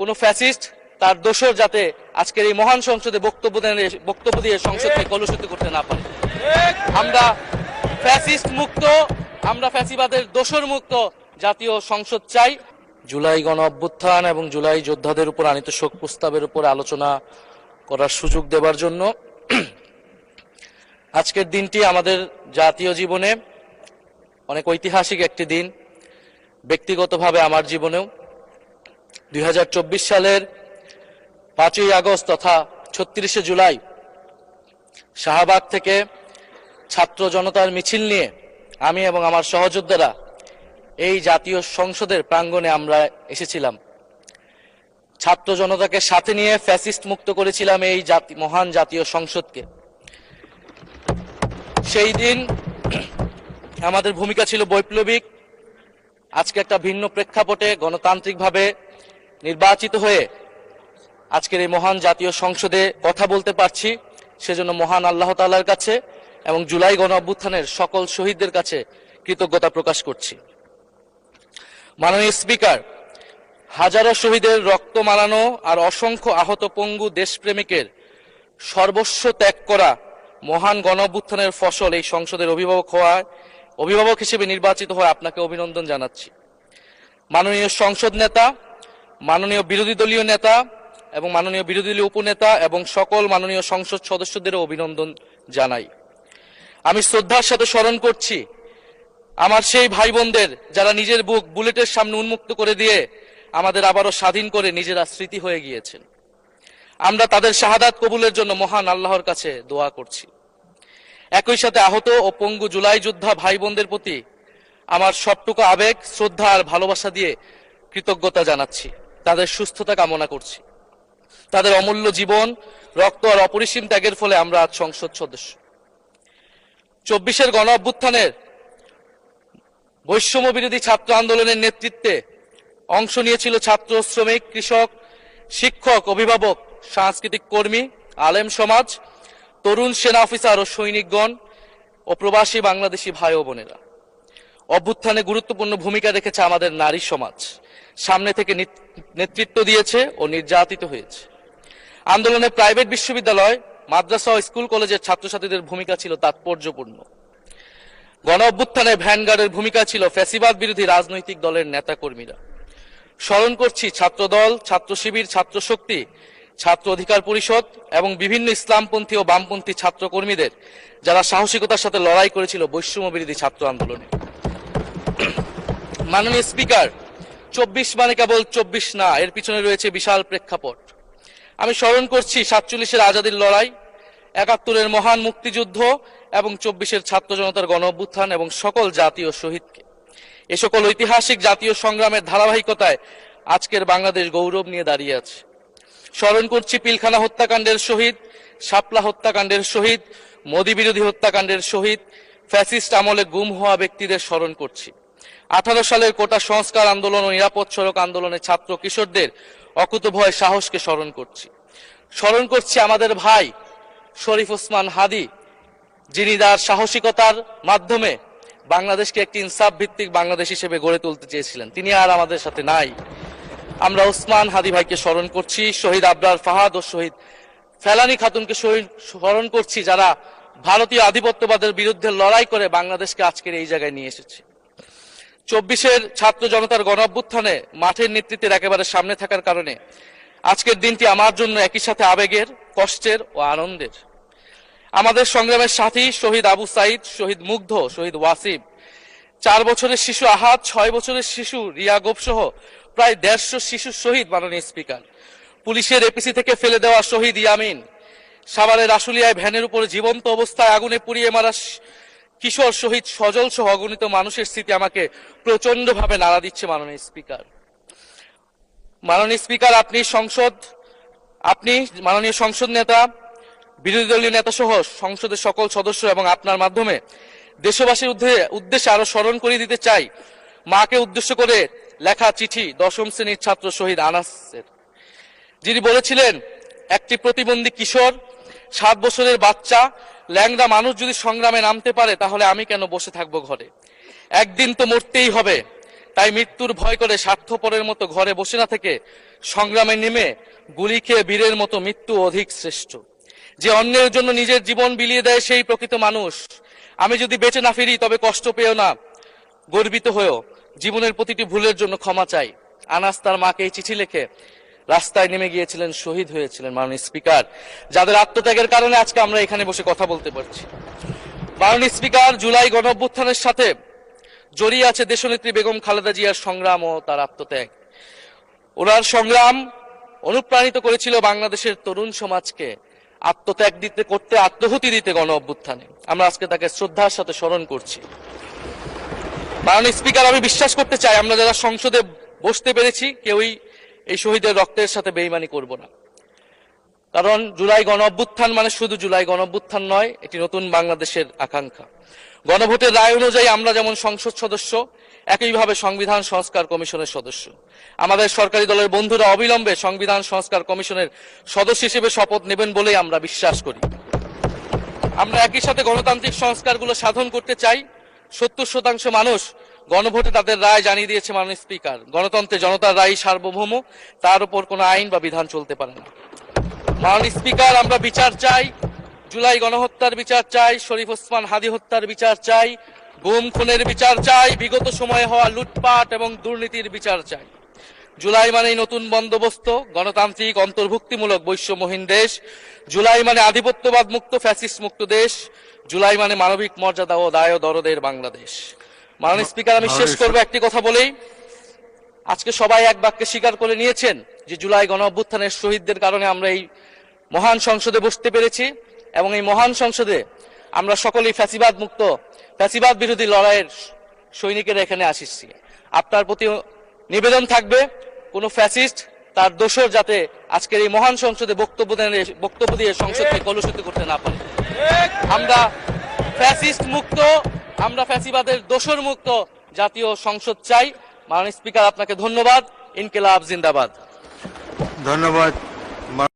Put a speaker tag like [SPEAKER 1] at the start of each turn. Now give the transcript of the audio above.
[SPEAKER 1] কোনো ফ্যাসিস্ট তার দোসর যাতে আজকের এই মহান সংসদে বক্তব্য দিয়ে সংসদকে কলুষিত করতে না পারে। আমরা ফ্যাসিস্ট মুক্ত, আমরা ফ্যাসিবাদের দোসর মুক্ত জাতীয় সংসদ চাই। জুলাই গণ অভ্যুত্থান এবং জুলাই যোদ্ধাদের উপর আনীত শোক প্রস্তাবের উপর আলোচনা করার সুযোগ দেবার জন্য আজকের দিনটি আমাদের জাতীয় জীবনে অনেক ঐতিহাসিক একটি দিন। ব্যক্তিগতভাবে আমার জীবনেও 2024 সালের 5ই আগস্ট তথা 36শে জুলাই শাহবাগ থেকে ছাত্র জনতার মিছিল নিয়ে আমি এবং আমার সহযোদ্ধারা এই জাতীয় সংসদের প্রাঙ্গণে আমরা এসেছিলাম। ছাত্র জনতাকে সাথে নিয়ে ফ্যাসিস্ট মুক্ত করেছিলাম এই মহান জাতীয় সংসদকে। সেই দিন আমাদের ভূমিকা ছিল বৈপ্লবিক। আজকে একটা ভিন্ন প্রেক্ষাপটে গণতান্ত্রিকভাবে নির্বাচিত হয়ে আজকের এই মহান জাতীয় সংসদে কথা বলতে পারছি, সেজন্য মহান আল্লাহ তাআলার কাছে এবং জুলাই গণ অভ্যুত্থানের সকল শহীদদের কাছে কৃতজ্ঞতা প্রকাশ করছি। মাননীয় স্পিকার, হাজারো শহীদের রক্ত মালানো আর অসংখ্য আহত পঙ্গু দেশপ্রেমিকের সর্বস্ব ত্যাগ করা মহান গণ অভ্যুত্থানের ফসল এই সংসদের অভিভাবক হিসেবে নির্বাচিত হয়ে আপনাকে অভিনন্দন জানাচ্ছি। মাননীয় সংসদ নেতা, মাননীয় বিরোধী দলীয় নেতা এবং মাননীয় বিরোধী দলীয় উপনেতা এবং সকল মাননীয় সংসদ সদস্যদেরও অভিনন্দন জানাই। আমি শ্রদ্ধার সাথে স্মরণ করছি আমার সেই ভাই বোনদের যারা নিজের বুক বুলেটের সামনে উন্মুক্ত করে দিয়ে আমাদের আবারও স্বাধীন করে নিজেরা স্মৃতি হয়ে গিয়েছেন। আমরা তাদের শাহাদাত কবুলের জন্য মহান আল্লাহর কাছে দোয়া করছি। একই সাথে আহত ও পঙ্গু জুলাই যোদ্ধা ভাই বোনদের প্রতি আমার সবটুকু আবেগ, শ্রদ্ধা আর ভালোবাসা দিয়ে কৃতজ্ঞতা জানাচ্ছি। তাদের সুস্থতা কামনা করছি। তাদের অমূল্য জীবন, রক্ত আর অপরিসীম ত্যাগের ফলে আমরা আজ সংসদ সদস্য। 24-এর গণ অভ্যুত্থানের বৈষম্য বিরোধী ছাত্র আন্দোলনের নেতৃত্বে অংশ নিয়েছিল ছাত্র, শ্রমিক, কৃষক, শিক্ষক, অভিভাবক, সাংস্কৃতিক কর্মী, আলেম সমাজ, তরুণ সেনা অফিসার ও সৈনিকগণ ও প্রবাসী বাংলাদেশি ভাই ও বোনেরা। অভ্যুত্থানে গুরুত্বপূর্ণ ভূমিকা রেখেছে আমাদের নারী সমাজ, সামনে থেকে নেতৃত্ব দিয়েছে ও নির্যাতিত হয়েছে। আন্দোলনে প্রাইভেট বিশ্ববিদ্যালয়, মাদ্রাসা ও স্কুল কলেজের ছাত্রছাত্রীদের ভূমিকা ছিল তাৎপর্যপূর্ণ। গণ অভ্যুত্থানে ভ্যানগার্ডের ভূমিকা ছিল ফ্যাসিবাদ বিরোধী রাজনৈতিক দলের নেতাকর্মীরা। স্মরণ করছি ছাত্রদল, ছাত্র শিবির, ছাত্র শক্তি, ছাত্র অধিকার পরিষদ এবং বিভিন্ন ইসলামপন্থী ও বামপন্থী ছাত্র কর্মীদের যারা সাহসিকতার সাথে লড়াই করেছিল বৈষম্য বিরোধী ছাত্র আন্দোলনে। মাননীয় স্পিকার, 24 মানে কেবল 24 না, এর পিছনে রয়েছে বিশাল প্রেক্ষাপট। আমি স্মরণ করছি 47-এর আজাদীর লড়াই, 71-এর মহান মুক্তিযুদ্ধ এবং 24-এর ছাত্র জনতার গণ অভ্যুত্থান এবং সকল জাতীয় শহীদকে। এ সকল ঐতিহাসিক জাতীয় সংগ্রামের ধারাবাহিকতায় আজকের বাংলাদেশ গৌরব নিয়ে দাঁড়িয়ে আছে। স্মরণ করছি পিলখানা হত্যাকাণ্ডের শহীদ, শাপলা হত্যাকাণ্ডের শহীদ, মোদী বিরোধী হত্যাকাণ্ডের শহীদ, ফ্যাসিস্ট আমলে গুম হওয়া ব্যক্তিদের স্মরণ করছি। 18 সালের কোটা সংস্কার আন্দোলন ও নিরাপদ সড়ক আন্দোলনে ছাত্র কিশোরদের অকুতোভয় সাহসকে স্মরণ করছি। স্মরণ করছি আমাদের ভাই শরীফ ওসমান হাদী, যিনি তার সাহসিকতার মাধ্যমে বাংলাদেশকে একটি ইনসাফ ভিত্তিক বাংলাদেশ হিসেবে গড়ে তুলতে চেয়েছিলেন। তিনি আর আমাদের সাথে নাই। আমরা ওসমান হাদী ভাইকে স্মরণ করছি। শহীদ আবরার ফাহাদ ও শহীদ ফেলানী খাতুনকে স্মরণ করছি, যারা ভারতীয় আধিপত্যবাদের বিরুদ্ধে লড়াই করে বাংলাদেশকে আজকের এই জায়গায় নিয়ে এসেছে। 24-এর ছাত্র জনতার গণ অভ্যুত্থানে মাঠের নেতৃত্বের একেবারে সামনে থাকার কারণে আজকের দিনটি আমার জন্য একই সাথে আবেগের, কষ্টের ও আনন্দের। আমাদের সংগ্রামের সাথী শহীদ আবু সাইদ, শহীদ মুগ্ধ, শহীদ ওয়াসিম, 4 বছরের শিশু আহাদ, 6 বছরের শিশু রিয়া গোপ সহ প্রায় 150 শিশু শহীদ। মাননীয় স্পিকার, পুলিশের এপিসি থেকে ফেলে দেওয়া শহীদ ইয়ামিন, সাভারের আশুলিয়ায় ভ্যানের উপরে জীবন্ত অবস্থায় আগুনে পুড়িয়ে মারা কিশোর শহীদ সজল সহ অগণিত মানুষের স্মৃতি আমাকে প্রচন্ডভাবে নাড়া দিচ্ছে। মাননীয় স্পিকার, আপনি মাননীয় সংসদ নেতা, বিরোধী দলীয় নেতা সহ সংসদের সকল সদস্য এবং আপনার মাধ্যমে দেশবাসীর উদ্দেশ্যে আরো স্মরণ করিয়ে দিতে চাই মাকে উদ্দেশ্য করে লেখা চিঠি 10ম শ্রেণীর ছাত্র শহীদ আনাসের, যিনি বলেছিলেন, একটি প্রতিবন্ধী কিশোর, 7 বছরের বাচ্চা, ল্যাংড়া মানুষ যদি সংগ্রামে নামতে পারে তাহলে আমি কেন বসে থাকবো ঘরে? একদিন তো মরতেই হবে। তাই মৃত্যুর ভয় করে স্বার্থপরের মতো ঘরে বসে না থেকে সংগ্রামে নেমে গুলি খেয়ে বীরের মতো মৃত্যু অধিক শ্রেষ্ঠ। যে অন্যের জন্য নিজের জীবন বিলিয়ে দেয় সেই প্রকৃত মানুষ। আমি যদি বেঁচে না ফিরি তবে কষ্ট পেও না, গর্বিত হয়েও জীবনের প্রতিটি ভুলের জন্য ক্ষমা চাই। আনাস তার মাকে এই চিঠি লিখে রাস্তায় নেমে গিয়েছিলেন, শহীদ হয়েছিলেন মাননীয় স্পিকার, যাদের আত্মত্যাগের কারণে আজকে আমরা এখানে বসে কথা বলতে পারছি। মাননীয় স্পিকার, জুলাই গণঅভ্যুত্থানের সাথে জড়িয়ে আছে দেশনেত্রী বেগম খালেদা জিয়ার সংগ্রাম ও তার আত্মত্যাগ। ওনার সংগ্রাম অনুপ্রাণিত করেছিল বাংলাদেশের তরুণ সমাজকে আত্মত্যাগ করতে, আত্মহুতি দিতে গণ অভ্যুত্থানে। আমরা আজকে তাকে শ্রদ্ধার সাথে স্মরণ করছি। মাননীয় স্পিকার, আমি বিশ্বাস করতে চাই আমরা যারা সংসদে বসতে পেরেছি কেউই এই শহীদের রক্তের সাথে বেইমানি করব না। কারণ জুলাই গণ অভ্যুত্থান মানে শুধু জুলাই গণ অভ্যুত্থান নয়, এটি নতুন বাংলাদেশের আকাঙ্ক্ষা। গণভোটের রায় অনুযায়ী আমরা যেমন সংসদ সদস্য, একইভাবে সংবিধান সংস্কার কমিশনের সদস্য। আমাদের সরকারি দলের বন্ধুরা অবিলম্বে সংবিধান সংস্কার কমিশনের সদস্য হিসেবে শপথ নেবেন বলেই আমরা বিশ্বাস করি। আমরা একই সাথে গণতান্ত্রিক সংস্কারগুলো সাধন করতে চাই। 70% মানুষ গণভোটে তাদের রায় জানিয়ে দিয়েছে মাননীয় স্পিকার। গণতন্ত্রে জনতার রায় সার্বভৌম, তার উপর কোনো আইন বা বিধান চলতে পারে না। মাননীয় স্পিকার, আমরা বিচার চাই, জুলাই গণহত্যার বিচার চাই, শরীফ ওসমান হাদি হত্যার বিচার চাই, গুম খুনের বিচার চাই, বিগত সময়ে হওয়া লুটপাট এবং দুর্নীতির বিচার চাই। জুলাই মানেই নতুন বন্দোবস্ত, গণতান্ত্রিক অন্তর্ভুক্তিমূলক বৈষম্যহীন দেশ। জুলাই মানে আধিপত্যবাদ মুক্ত, ফ্যাসিস্ট মুক্ত দেশ। জুলাই মানে মানবিক মর্যাদা ও দায় দরদের বাংলাদেশ। মাননীয় স্পিকার, আমি শেষ করবো একটি কথা বলেই। আজকে সবাই এক বাক্যে স্বীকার করে নিয়েছেন যে জুলাই গণ অভ্যুত্থানের শহীদদের কারণে আমরা এই মহান সংসদে বসতে পেরেছি এবং এই মহান সংসদে আমরা সকলেই ফ্যাসিবাদ মুক্ত, ফ্যাসিবাদ বিরোধী লড়াইয়ের সৈনিকেরা এখানে আসিছি। আপনার প্রতি নিবেদন থাকবে কোন ফ্যাসিস্ট তার দোসর যাতে আজকের এই মহান সংসদে বক্তব্য দিয়ে সংসদকে কলুষিত করতে না পারে। আমরা ফ্যাসিস্ট মুক্ত, আমরা ফ্যাসিবাদের দোসর মুক্ত জাতীয় সংসদ চাই। মাননীয় স্পিকার, আপনাকে ধন্যবাদ। ইনকিলাব জিন্দাবাদ।
[SPEAKER 2] ধন্যবাদ।